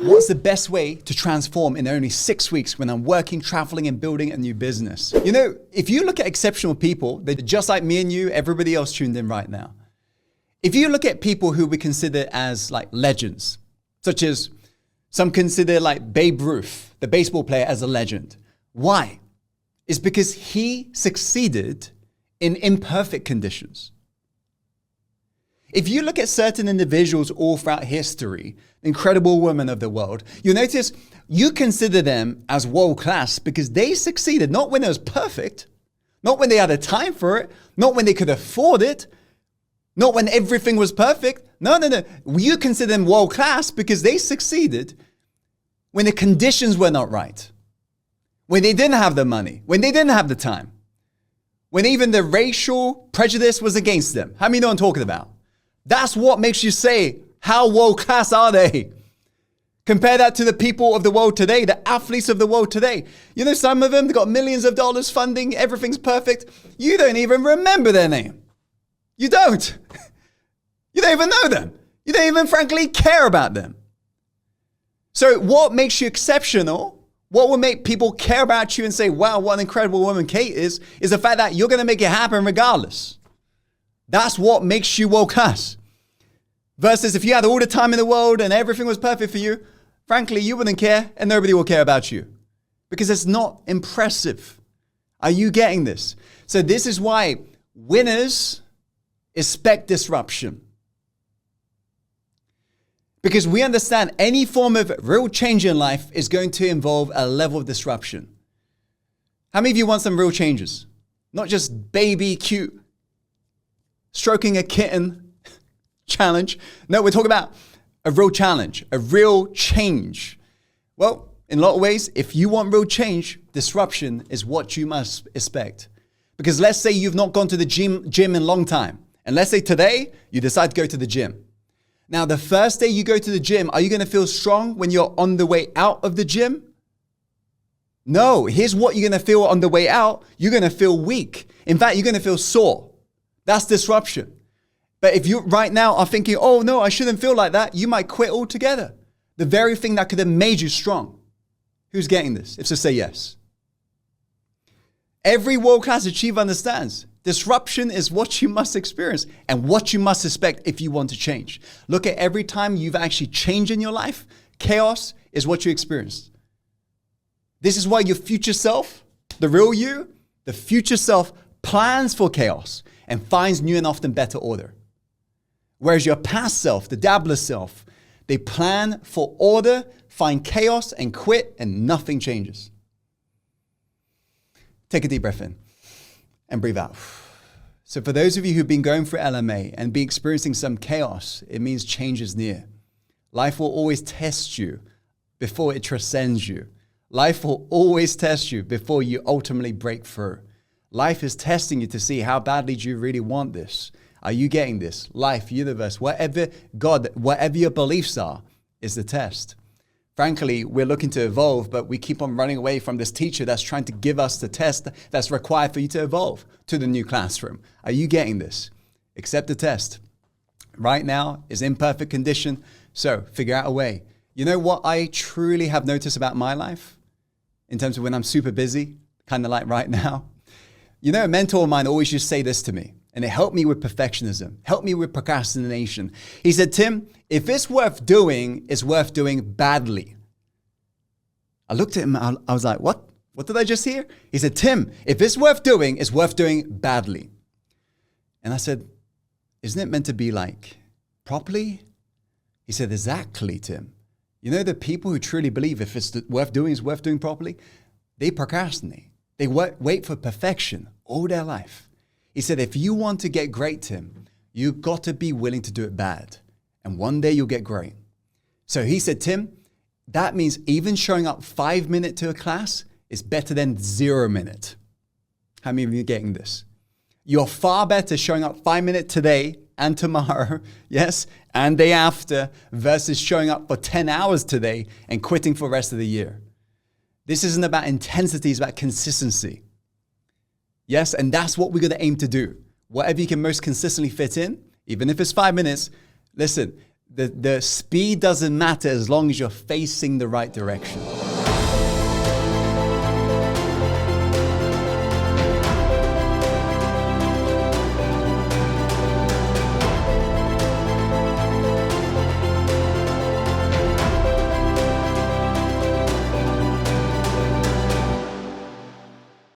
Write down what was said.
What's the best way to transform in only 6 weeks when I'm working, traveling, and building a new business? You know, if you look at exceptional people, they're just like me and you, everybody else tuned in right now. If you look at people who we consider as like legends, such as some consider like Babe Ruth, the baseball player, as a legend. Why? It's because he succeeded in imperfect conditions. If you look at certain individuals all throughout history, incredible women of the world, you'll notice you consider them as world class because they succeeded, not when it was perfect, not when they had the time for it, not when they could afford it, not when everything was perfect. No. You consider them world class because they succeeded when the conditions were not right, when they didn't have the money, when they didn't have the time, when even the racial prejudice was against them. How many know what I'm talking about? That's what makes you say, how world class are they? Compare that to the people of the world today, the athletes of the world today. You know, some of them, they've got millions of dollars funding, everything's perfect. You don't even remember their name. You don't. You don't even know them. You don't even frankly care about them. So what makes you exceptional, what will make people care about you and say, wow, what an incredible woman Kate is the fact that you're going to make it happen regardless. That's what makes you world class. Versus if you had all the time in the world and everything was perfect for you, frankly, you wouldn't care and nobody will care about you because it's not impressive. Are you getting this? So this is why winners expect disruption. Because we understand any form of real change in life is going to involve a level of disruption. How many of you want some real changes? Not just baby, cute, stroking a kitten challenge. No, we're talking about a real challenge, a real change. Well, in a lot of ways, if you want real change, disruption is what you must expect. Because let's say you've not gone to the gym in a long time. And let's say today you decide to go to the gym. Now, the first day you go to the gym, are you going to feel strong when you're on the way out of the gym? No, here's what you're going to feel on the way out. You're going to feel weak. In fact, you're going to feel sore. That's disruption. But if you right now are thinking, oh no, I shouldn't feel like that, you might quit altogether. The very thing that could have made you strong. Who's getting this? If so, say yes. Every world-class achiever understands disruption is what you must experience and what you must expect if you want to change. Look at every time you've actually changed in your life, chaos is what you experienced. This is why your future self, the real you, the future self plans for chaos and finds new and often better order. Whereas your past self, the dabbler self, they plan for order, find chaos and quit and nothing changes. Take a deep breath in and breathe out. So for those of you who've been going through LMA and be experiencing some chaos, it means change is near. Life will always test you before it transcends you. Life will always test you before you ultimately break through. Life is testing you to see how badly do you really want this. Are you getting this? Life, universe, whatever, God, whatever your beliefs are, is the test. Frankly, we're looking to evolve, but we keep on running away from this teacher that's trying to give us the test that's required for you to evolve to the new classroom. Are you getting this? Accept the test. Right now is imperfect condition, so figure out a way. You know what I truly have noticed about my life in terms of when I'm super busy, kind of like right now? You know, a mentor of mine always used to say this to me, and it helped me with perfectionism, helped me with procrastination. He said, Tim, if it's worth doing, it's worth doing badly. I looked at him, I was like, what? What did I just hear? He said, Tim, if it's worth doing, it's worth doing badly. And I said, isn't it meant to be like properly? He said, exactly, Tim. You know, the people who truly believe if it's worth doing, it's worth doing properly, they procrastinate. They wait for perfection all their life. He said, if you want to get great, Tim, you've got to be willing to do it bad. And one day you'll get great. So he said, Tim, that means even showing up 5 minutes to a class is better than 0 minutes. How many of you are getting this? You're far better showing up 5 minutes today and tomorrow, yes, and day after, versus showing up for 10 hours today and quitting for the rest of the year. This isn't about intensity, it's about consistency. Yes, and that's what we're going to aim to do. Whatever you can most consistently fit in, even if it's 5 minutes, listen, The speed doesn't matter as long as you're facing the right direction.